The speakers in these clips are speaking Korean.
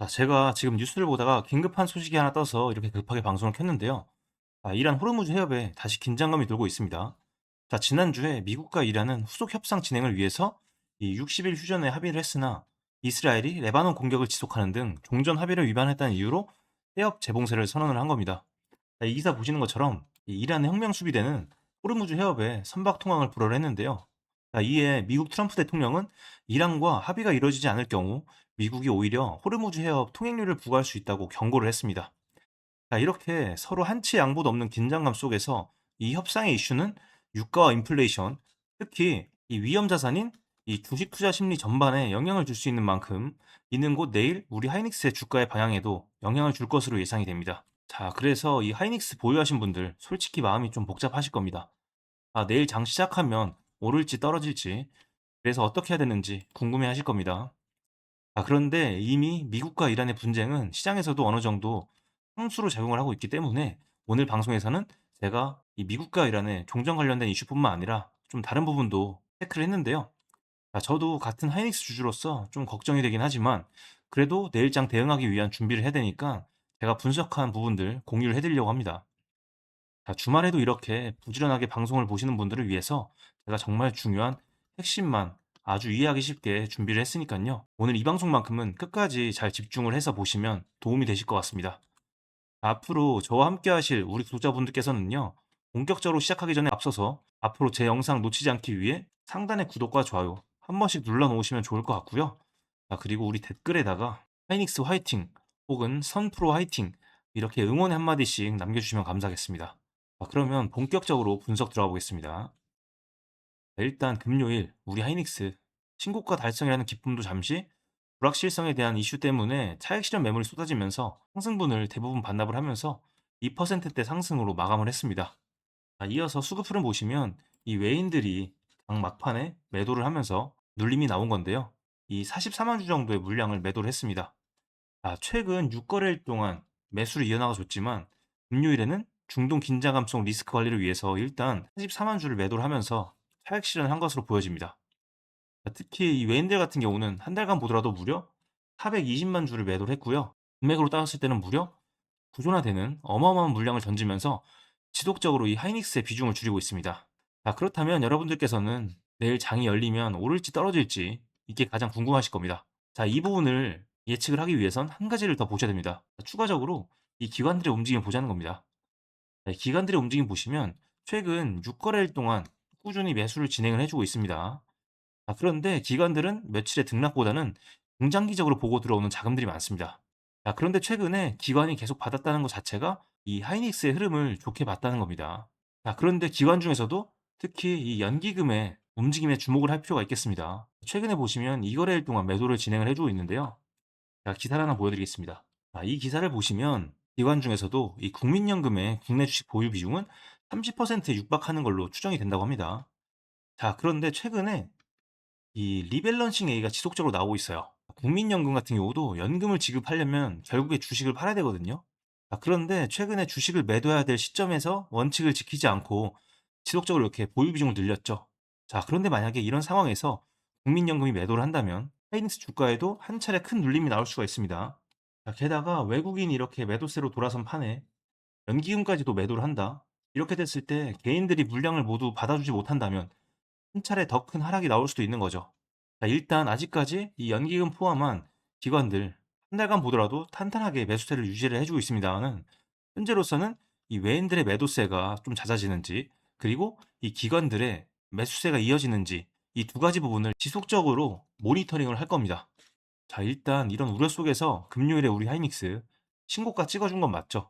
제가 지금 뉴스를 보다가 긴급한 소식이 하나 떠서 이렇게 급하게 방송을 켰는데요. 이란 호르무즈 해협에 다시 긴장감이 돌고 있습니다. 지난주에 미국과 이란은 후속 협상 진행을 위해서 이 60일 휴전에 합의를 했으나 이스라엘이 레바논 공격을 지속하는 등 종전 합의를 위반했다는 이유로 해협 재봉쇄를 선언을 한 겁니다. 이 기사 보시는 것처럼 이 이란의 혁명 수비대는 호르무즈 해협에 선박 통항을 불허를 했는데요. 이에 미국 트럼프 대통령은 이란과 합의가 이루어지지 않을 경우 미국이 오히려 호르무즈 해협 통행료를 부과할 수 있다고 경고를 했습니다. 이렇게 서로 한치 양보도 없는 긴장감 속에서 이 협상의 이슈는 유가와 인플레이션, 특히 이 위험 자산인 이 주식 투자 심리 전반에 영향을 줄 수 있는 만큼 이는 곧 내일 우리 하이닉스의 주가의 방향에도 영향을 줄 것으로 예상이 됩니다. 그래서 이 하이닉스 보유하신 분들 솔직히 마음이 좀 복잡하실 겁니다. 내일 장 시작하면 오를지 떨어질지, 그래서 어떻게 해야 되는지 궁금해 하실 겁니다. 그런데 이미 미국과 이란의 분쟁은 시장에서도 어느 정도 상수로 작용을 하고 있기 때문에 오늘 방송에서는 제가 이 미국과 이란의 종전 관련된 이슈뿐만 아니라 좀 다른 부분도 체크를 했는데요. 저도 같은 하이닉스 주주로서 좀 걱정이 되긴 하지만 그래도 내일장 대응하기 위한 준비를 해야 되니까 제가 분석한 부분들 공유를 해드리려고 합니다. 주말에도 이렇게 부지런하게 방송을 보시는 분들을 위해서 제가 정말 중요한 핵심만 아주 이해하기 쉽게 준비를 했으니까요. 오늘 이 방송만큼은 끝까지 잘 집중을 해서 보시면 도움이 되실 것 같습니다. 앞으로 저와 함께 하실 우리 구독자분들께서는요. 본격적으로 시작하기 전에 앞서서 앞으로 제 영상 놓치지 않기 위해 상단의 구독과 좋아요 한 번씩 눌러 놓으시면 좋을 것 같고요. 그리고 우리 댓글에다가 하이닉스 화이팅 혹은 선프로 화이팅 이렇게 응원의 한마디씩 남겨주시면 감사하겠습니다. 그러면 본격적으로 분석 들어가 보겠습니다. 일단 금요일 우리 하이닉스 신고가 달성이라는 기쁨도 잠시 불확실성에 대한 이슈 때문에 차익 실현 매물이 쏟아지면서 상승분을 대부분 반납을 하면서 2%대 상승으로 마감을 했습니다. 이어서 수급 흐름 보시면 이 외인들이 장 막판에 매도를 하면서 눌림이 나온 건데요. 이 44만 주 정도의 물량을 매도를 했습니다. 최근 6거래일 동안 매수를 이어나가 줬지만 금요일에는 중동 긴장감 속 리스크 관리를 위해서 일단 44만 주를 매도를 하면서 차익 실현한 것으로 보여집니다. 특히 이 외인들 같은 경우는 한 달간 보더라도 무려 420만 주를 매도를 했고요. 금액으로 따졌을 때는 무려 구조나 되는 어마어마한 물량을 던지면서 지속적으로 이 하이닉스의 비중을 줄이고 있습니다. 그렇다면 여러분들께서는 내일 장이 열리면 오를지 떨어질지 이게 가장 궁금하실 겁니다. 이 부분을 예측을 하기 위해선 한 가지를 더 보셔야 됩니다. 추가적으로 이 기관들의 움직임을 보자는 겁니다. 기관들의 움직임 보시면 최근 6거래일 동안 꾸준히 매수를 진행을 해주고 있습니다. 그런데 기관들은 며칠의 등락보다는 중장기적으로 보고 들어오는 자금들이 많습니다. 그런데 최근에 기관이 계속 받았다는 것 자체가 이 하이닉스의 흐름을 좋게 봤다는 겁니다. 그런데 기관 중에서도 특히 이 연기금의 움직임에 주목을 할 필요가 있겠습니다. 최근에 보시면 2거래일 동안 매도를 진행을 해주고 있는데요. 기사를 하나 보여드리겠습니다. 이 기사를 보시면 기관 중에서도 이 국민연금의 국내 주식 보유 비중은 30%에 육박하는 걸로 추정이 된다고 합니다. 그런데 최근에 이 리밸런싱 A가 지속적으로 나오고 있어요. 국민연금 같은 경우도 연금을 지급하려면 결국에 주식을 팔아야 되거든요. 그런데 최근에 주식을 매도해야 될 시점에서 원칙을 지키지 않고 지속적으로 이렇게 보유 비중을 늘렸죠. 그런데 만약에 이런 상황에서 국민연금이 매도를 한다면 하이닉스 주가에도 한 차례 큰 눌림이 나올 수가 있습니다. 게다가 외국인이 이렇게 매도세로 돌아선 판에 연기금까지도 매도를 한다. 이렇게 됐을 때 개인들이 물량을 모두 받아주지 못한다면 한 차례 더 큰 하락이 나올 수도 있는 거죠. 일단 아직까지 이 연기금 포함한 기관들 한 달간 보더라도 탄탄하게 매수세를 유지를 해주고 있습니다만은 현재로서는 이 외인들의 매도세가 좀 잦아지는지 그리고 이 기관들의 매수세가 이어지는지 이 두 가지 부분을 지속적으로 모니터링을 할 겁니다. 일단 이런 우려 속에서 금요일에 우리 하이닉스 신고가 찍어준 건 맞죠?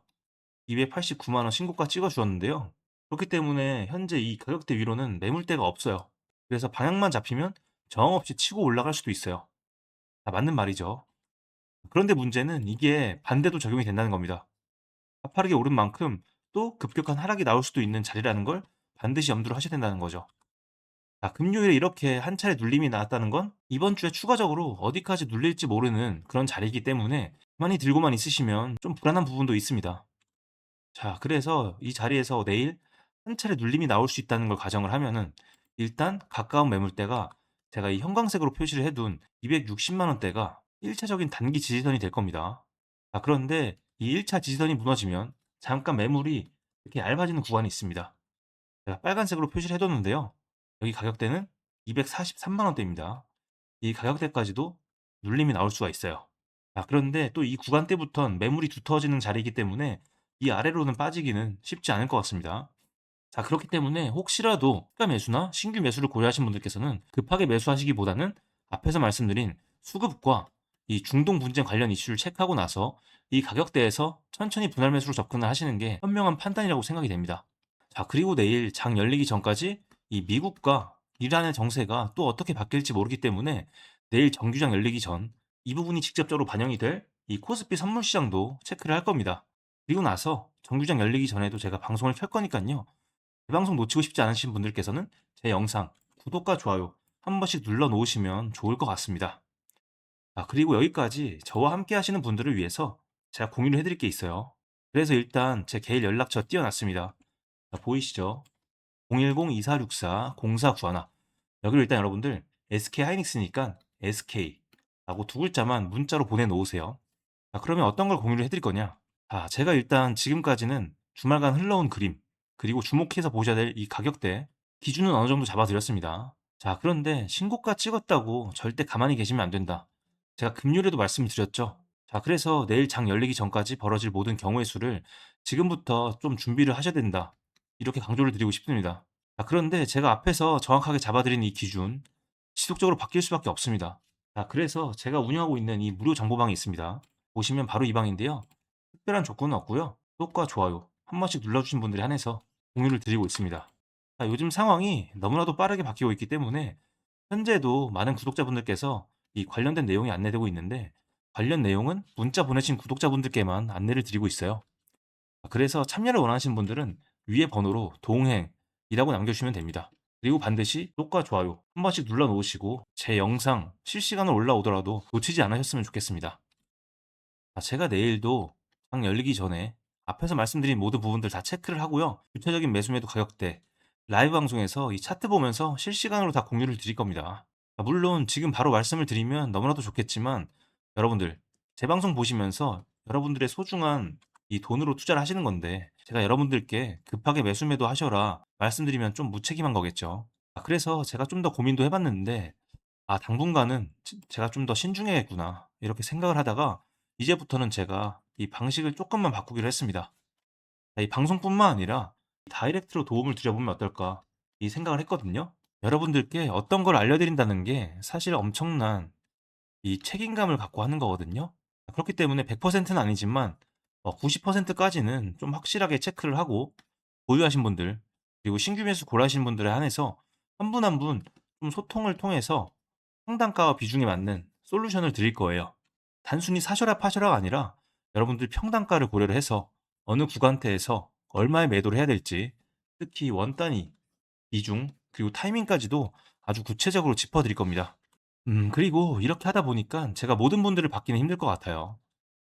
289만 원 신고가 찍어 주었는데요. 그렇기 때문에 현재 이 가격대 위로는 매물대가 없어요. 그래서 방향만 잡히면 저항 없이 치고 올라갈 수도 있어요. 맞는 말이죠. 그런데 문제는 이게 반대도 적용이 된다는 겁니다. 가파르게 오른 만큼 또 급격한 하락이 나올 수도 있는 자리라는 걸 반드시 염두를 하셔야 된다는 거죠. 금요일에 이렇게 한 차례 눌림이 나왔다는 건 이번 주에 추가적으로 어디까지 눌릴지 모르는 그런 자리이기 때문에 가만히 들고만 있으시면 좀 불안한 부분도 있습니다. 그래서 이 자리에서 내일 한 차례 눌림이 나올 수 있다는 걸 가정을 하면은 일단 가까운 매물대가 제가 이 형광색으로 표시를 해둔 260만 원대가 1차적인 단기 지지선이 될 겁니다. 그런데 이 1차 지지선이 무너지면 잠깐 매물이 이렇게 얇아지는 구간이 있습니다. 제가 빨간색으로 표시를 해 뒀는데요. 여기 가격대는 243만 원대입니다. 이 가격대까지도 눌림이 나올 수가 있어요. 그런데 또 이 구간대부턴 매물이 두터워지는 자리이기 때문에 이 아래로는 빠지기는 쉽지 않을 것 같습니다. 그렇기 때문에 혹시라도 추가 매수나 신규 매수를 고려하신 분들께서는 급하게 매수하시기보다는 앞에서 말씀드린 수급과 이 중동 분쟁 관련 이슈를 체크하고 나서 이 가격대에서 천천히 분할 매수로 접근을 하시는 게 현명한 판단이라고 생각이 됩니다. 그리고 내일 장 열리기 전까지 이 미국과 이란의 정세가 또 어떻게 바뀔지 모르기 때문에 내일 정규장 열리기 전 이 부분이 직접적으로 반영이 될 이 코스피 선물 시장도 체크를 할 겁니다. 그리고 나서 정규장 열리기 전에도 제가 방송을 켤 거니까요. 이 방송 놓치고 싶지 않으신 분들께서는 제 영상 구독과 좋아요 한 번씩 눌러 놓으시면 좋을 것 같습니다. 그리고 여기까지 저와 함께 하시는 분들을 위해서 제가 공유를 해드릴 게 있어요. 그래서 일단 제 개인 연락처 띄워놨습니다. 보이시죠? 010-2464-0491. 여기로 일단 여러분들 SK하이닉스니까 SK라고 두 글자만 문자로 보내놓으세요. 그러면 어떤 걸 공유를 해드릴 거냐? 제가 일단 지금까지는 주말간 흘러온 그림, 그리고 주목해서 보셔야 될 이 가격대 기준은 어느 정도 잡아드렸습니다. 그런데 신고가 찍었다고 절대 가만히 계시면 안 된다. 제가 금요일에도 말씀을 드렸죠. 그래서 내일 장 열리기 전까지 벌어질 모든 경우의 수를 지금부터 좀 준비를 하셔야 된다. 이렇게 강조를 드리고 싶습니다. 그런데 제가 앞에서 정확하게 잡아드린 이 기준 지속적으로 바뀔 수밖에 없습니다. 그래서 제가 운영하고 있는 이 무료 정보방이 있습니다. 보시면 바로 이 방인데요. 특별한 조건은 없고요. 구독과 좋아요 한 번씩 눌러주신 분들에 한해서 공유를 드리고 있습니다. 요즘 상황이 너무나도 빠르게 바뀌고 있기 때문에 현재도 많은 구독자분들께서 이 관련된 내용이 안내되고 있는데 관련 내용은 문자 보내신 구독자분들께만 안내를 드리고 있어요. 그래서 참여를 원하시는 분들은 위에 번호로 동행이라고 남겨주시면 됩니다. 그리고 반드시 구독과 좋아요 한 번씩 눌러 놓으시고 제 영상 실시간으로 올라오더라도 놓치지 않으셨으면 좋겠습니다. 제가 내일도 장 열리기 전에 앞에서 말씀드린 모든 부분들 다 체크를 하고요. 구체적인 매수매도 가격대, 라이브 방송에서 이 차트 보면서 실시간으로 다 공유를 드릴 겁니다. 물론 지금 바로 말씀을 드리면 너무나도 좋겠지만 여러분들 제 방송 보시면서 여러분들의 소중한 이 돈으로 투자를 하시는 건데 제가 여러분들께 급하게 매수매도 하셔라 말씀드리면 좀 무책임한 거겠죠. 그래서 제가 좀 더 고민도 해봤는데 당분간은 제가 좀 더 신중해야겠구나 이렇게 생각을 하다가 이제부터는 제가 이 방식을 조금만 바꾸기로 했습니다. 이 방송뿐만 아니라 '다이렉트로 도움을 드려보면 어떨까.' 이 생각을 했거든요. 여러분들께 어떤 걸 알려드린다는 게 사실 엄청난 이 책임감을 갖고 하는 거거든요. 그렇기 때문에 100%는 아니지만 90% 까지는 좀 확실하게 체크를 하고 보유하신 분들 그리고 신규 매수 고려하신 분들에 한해서 한 분 한 분 좀 소통을 통해서 상단가와 비중에 맞는 솔루션을 드릴 거예요. 단순히 사셔라 파셔라가 아니라 여러분들 평단가를 고려를 해서 어느 구간대에서 얼마에 매도를 해야 될지 특히 원 단위, 비중, 그리고 타이밍까지도 아주 구체적으로 짚어 드릴 겁니다. 그리고 이렇게 하다 보니까 제가 모든 분들을 받기는 힘들 것 같아요.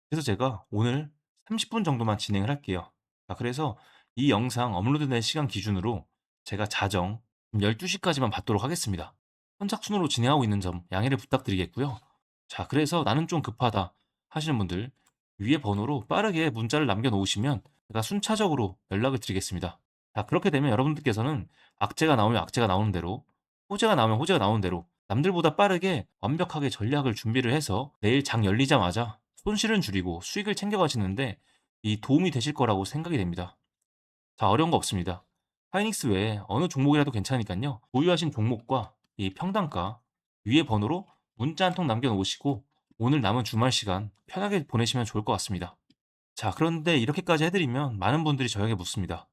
그래서 제가 오늘 30분 정도만 진행을 할게요. 그래서 이 영상 업로드된 시간 기준으로 제가 자정 12시 까지만 받도록 하겠습니다. 선착순으로 진행하고 있는 점 양해를 부탁드리겠고요. 그래서 '나는 좀 급하다.' 하시는 분들 위에 번호로 빠르게 문자를 남겨 놓으시면 제가 순차적으로 연락을 드리겠습니다. 그렇게 되면 여러분들께서는 악재가 나오면 악재가 나오는 대로, 호재가 나오면 호재가 나오는 대로 남들보다 빠르게 완벽하게 전략을 준비를 해서 내일 장 열리자마자 손실은 줄이고 수익을 챙겨 가시는데 이 도움이 되실 거라고 생각이 됩니다. 어려운 거 없습니다. 하이닉스 외에 어느 종목이라도 괜찮으니깐요. 보유하신 종목과 이 평단가 위에 번호로 문자 한 통 남겨 놓으시고 오늘 남은 주말 시간 편하게 보내시면 좋을 것 같습니다. 그런데 이렇게까지 해 드리면 많은 분들이 저에게 묻습니다.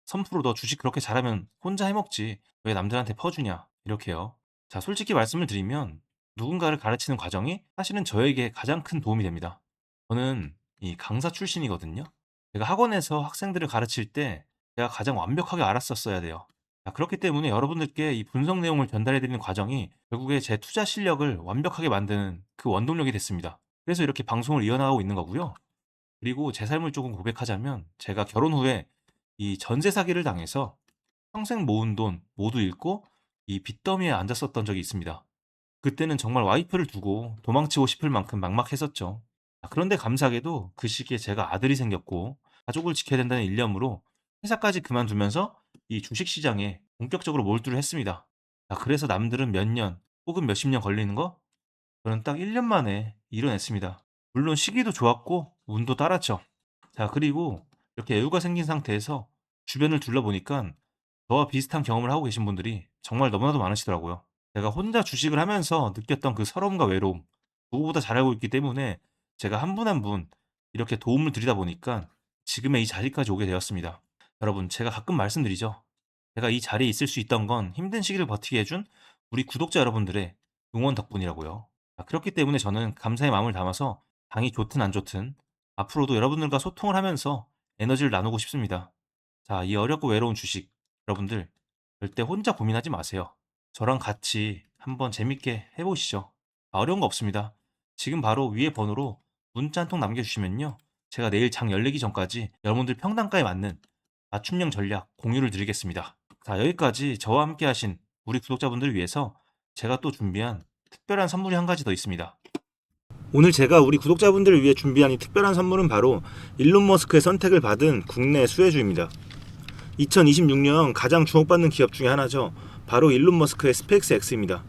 "선프로 너 주식 그렇게 잘하면 혼자 해 먹지 왜 남들한테 퍼주냐?" 이렇게요. 솔직히 말씀을 드리면 누군가를 가르치는 과정이 사실은 저에게 가장 큰 도움이 됩니다. 저는 이 강사 출신이거든요. 제가 학원에서 학생들을 가르칠 때 제가 가장 완벽하게 알았었어야 돼요. 그렇기 때문에 여러분들께 이 분석 내용을 전달해 드리는 과정이 결국에 제 투자 실력을 완벽하게 만드는 그 원동력이 됐습니다. 그래서 이렇게 방송을 이어나가고 있는 거고요. 그리고 제 삶을 조금 고백하자면 제가 결혼 후에 이 전세 사기를 당해서 평생 모은 돈 모두 잃고 이 빚더미에 앉았었던 적이 있습니다. 그때는 정말 와이프를 두고 도망치고 싶을 만큼 막막했었죠. 그런데 감사하게도 그 시기에 제가 아들이 생겼고 가족을 지켜야 된다는 일념으로 회사까지 그만두면서 이 주식시장에 본격적으로 몰두를 했습니다. 그래서 남들은 몇 년 혹은 몇십 년 걸리는 거 저는 딱 1년 만에 이뤄냈습니다. 물론 시기도 좋았고 운도 따랐죠. 그리고 이렇게 여유가 생긴 상태에서 주변을 둘러보니까 저와 비슷한 경험을 하고 계신 분들이 정말 너무나도 많으시더라고요. 제가 혼자 주식을 하면서 느꼈던 그 서러움과 외로움, 누구보다 잘 알고 있기 때문에 제가 한 분 한 분 이렇게 도움을 드리다 보니까 지금의 이 자리까지 오게 되었습니다. 여러분, 제가 가끔 말씀드리죠. 제가 이 자리에 있을 수 있던 건 힘든 시기를 버티게 해준 우리 구독자 여러분들의 응원 덕분이라고요. 그렇기 때문에 저는 감사의 마음을 담아서 당이 좋든 안 좋든 앞으로도 여러분들과 소통을 하면서 에너지를 나누고 싶습니다. 이 어렵고 외로운 주식, 여러분들 절대 혼자 고민하지 마세요. 저랑 같이 한번 재밌게 해보시죠. 어려운 거 없습니다. 지금 바로 위에 번호로 문자 한 통 남겨주시면요. 제가 내일 장 열리기 전까지 여러분들 평단가에 맞는 맞춤형 전략 공유를 드리겠습니다. 여기까지 저와 함께 하신 우리 구독자분들을 위해서 제가 또 준비한 특별한 선물이 한 가지 더 있습니다. 오늘 제가 우리 구독자분들을 위해 준비한 이 특별한 선물은 바로 일론 머스크의 선택을 받은 국내 수혜주입니다. 2026년 가장 주목받는 기업 중에 하나죠. 바로 일론 머스크의 스페이스X입니다.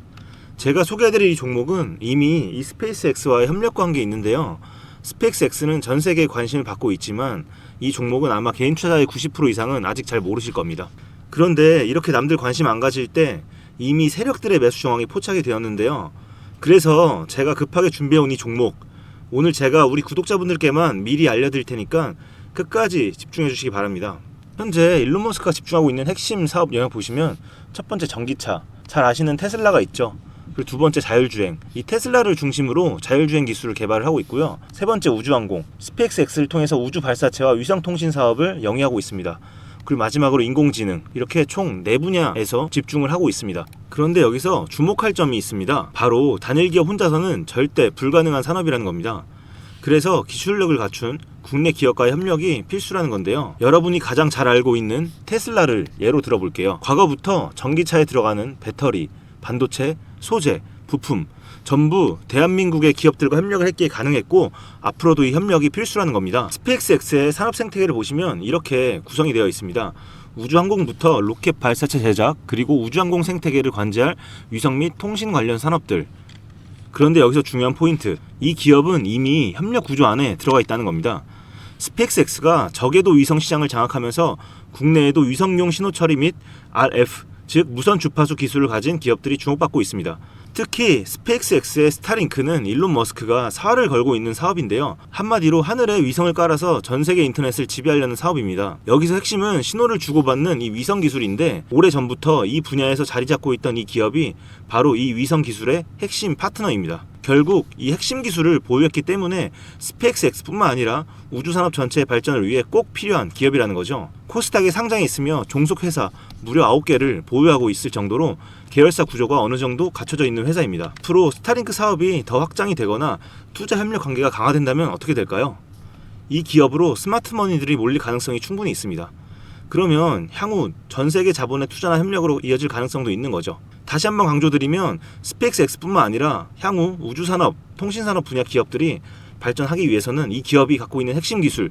제가 소개해드릴 이 종목은 이미 이 스페이스X와의 협력 관계에 있는데요. 스페이스X는 전 세계에 관심을 받고 있지만 이 종목은 아마 개인 투자자의 90% 이상은 아직 잘 모르실 겁니다. 그런데 이렇게 남들 관심 안 가질 때 이미 세력들의 매수 정황이 포착이 되었는데요. 그래서 제가 급하게 준비해온 이 종목, 오늘 제가 우리 구독자분들께만 미리 알려드릴 테니까 끝까지 집중해 주시기 바랍니다. 현재 일론 머스크가 집중하고 있는 핵심 사업 영역 보시면 첫 번째 전기차, 잘 아시는 테슬라가 있죠. 그리고 두 번째 자율주행, 이 테슬라를 중심으로 자율주행 기술을 개발을 하고 있고요. 세 번째 우주항공, 스페이스X를 통해서 우주 발사체와 위성통신 사업을 영위하고 있습니다. 그리고 마지막으로 인공지능, 이렇게 총 4분야에서 집중을 하고 있습니다. 그런데 여기서 주목할 점이 있습니다. 바로 단일 기업 혼자서는 절대 불가능한 산업이라는 겁니다. 그래서 기술력을 갖춘 국내 기업과의 협력이 필수라는 건데요. 여러분이 가장 잘 알고 있는 테슬라를 예로 들어볼게요. 과거부터 전기차에 들어가는 배터리, 반도체, 소재, 부품 전부 대한민국의 기업들과 협력을 했기에 가능했고 앞으로도 이 협력이 필수라는 겁니다. 스페이스X의 산업 생태계를 보시면 이렇게 구성이 되어 있습니다. 우주항공부터 로켓 발사체 제작, 그리고 우주항공 생태계를 관제할 위성 및 통신 관련 산업들. 그런데 여기서 중요한 포인트, 이 기업은 이미 협력 구조 안에 들어가 있다는 겁니다. 스페이스X가 저궤도 위성 시장을 장악하면서 국내에도 위성용 신호 처리 및 RF, 즉 무선 주파수 기술을 가진 기업들이 주목받고 있습니다. 특히 스페이스X의 스타링크는 일론 머스크가 사활을 걸고 있는 사업인데요. 한마디로 하늘에 위성을 깔아서 전 세계 인터넷을 지배하려는 사업입니다. 여기서 핵심은 신호를 주고받는 이 위성 기술인데 오래전부터 이 분야에서 자리 잡고 있던 이 기업이 바로 이 위성 기술의 핵심 파트너입니다. 결국 이 핵심 기술을 보유했기 때문에 스페이스X뿐만 아니라 우주산업 전체의 발전을 위해 꼭 필요한 기업이라는 거죠. 코스닥에 상장해 있으며 종속회사 무려 9개를 보유하고 있을 정도로 계열사 구조가 어느 정도 갖춰져 있는 회사입니다. 앞으로 스타링크 사업이 더 확장이 되거나 투자 협력 관계가 강화된다면 어떻게 될까요? 이 기업으로 스마트머니들이 몰릴 가능성이 충분히 있습니다. 그러면 향후 전 세계 자본의 투자나 협력으로 이어질 가능성도 있는 거죠. 다시 한번 강조드리면 스페이스X뿐만 아니라 향후 우주산업, 통신산업 분야 기업들이 발전하기 위해서는 이 기업이 갖고 있는 핵심 기술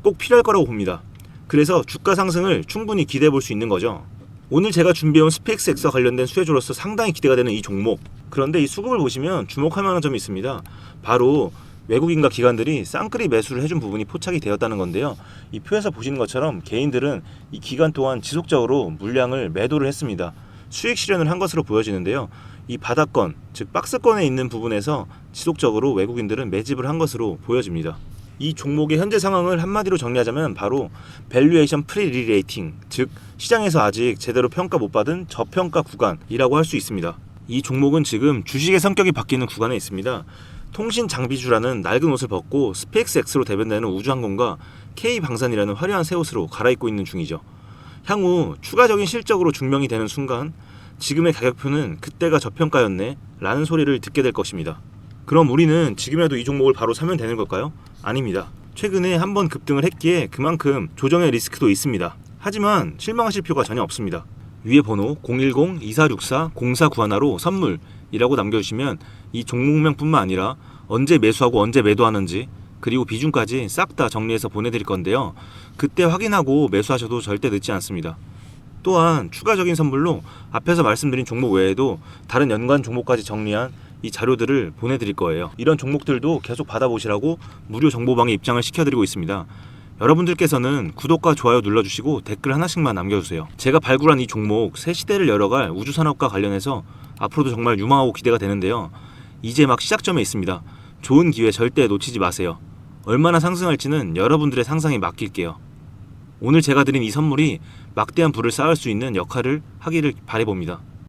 꼭 필요할 거라고 봅니다. 그래서 주가 상승을 충분히 기대해 볼 수 있는 거죠. 오늘 제가 준비해온 스페이스X와 관련된 수혜주로서 상당히 기대가 되는 이 종목. 그런데 이 수급을 보시면 주목할 만한 점이 있습니다. 바로 외국인과 기관들이 쌍끌이 매수를 해준 부분이 포착이 되었다는 건데요. 이 표에서 보시는 것처럼 개인들은 이 기간 동안 지속적으로 물량을 매도를 했습니다. 수익 실현을 한 것으로 보여지는데요. 이 바닥권, 즉 박스권에 있는 부분에서 지속적으로 외국인들은 매집을 한 것으로 보여집니다. 이 종목의 현재 상황을 한마디로 정리하자면 바로 밸류에이션 프리리레이팅, 즉 시장에서 아직 제대로 평가 못 받은 저평가 구간이라고 할 수 있습니다. 이 종목은 지금 주식의 성격이 바뀌는 구간에 있습니다. 통신 장비주라는 낡은 옷을 벗고 스페이스X로 대변되는 우주항공과 K방산이라는 화려한 새 옷으로 갈아입고 있는 중이죠. 향후 추가적인 실적으로 증명이 되는 순간 지금의 가격표는 그때가 저평가였네 라는 소리를 듣게 될 것입니다. 그럼 우리는 지금이라도 이 종목을 바로 사면 되는 걸까요? 아닙니다. 최근에 한번 급등을 했기에 그만큼 조정의 리스크도 있습니다. 하지만 실망하실 필요가 전혀 없습니다. 위에 번호 010-2464-0491로 선물 이라고 남겨주시면 이 종목명뿐만 아니라 언제 매수하고 언제 매도하는지 그리고 비중까지 싹 다 정리해서 보내드릴 건데요. 그때 확인하고 매수하셔도 절대 늦지 않습니다. 또한 추가적인 선물로 앞에서 말씀드린 종목 외에도 다른 연관 종목까지 정리한 이 자료들을 보내드릴 거예요. 이런 종목들도 계속 받아보시라고 무료 정보방에 입장을 시켜드리고 있습니다. 여러분들께서는 구독과 좋아요 눌러주시고 댓글 하나씩만 남겨주세요. 제가 발굴한 이 종목 새 시대를 열어갈 우주산업과 관련해서 앞으로도 정말 유망하고 기대가 되는데요. 이제 막 시작점에 있습니다. 좋은 기회 절대 놓치지 마세요. 얼마나 상승할지는 여러분들의 상상에 맡길게요. 오늘 제가 드린 이 선물이 막대한 부를 쌓을 수 있는 역할을 하기를 바라봅니다.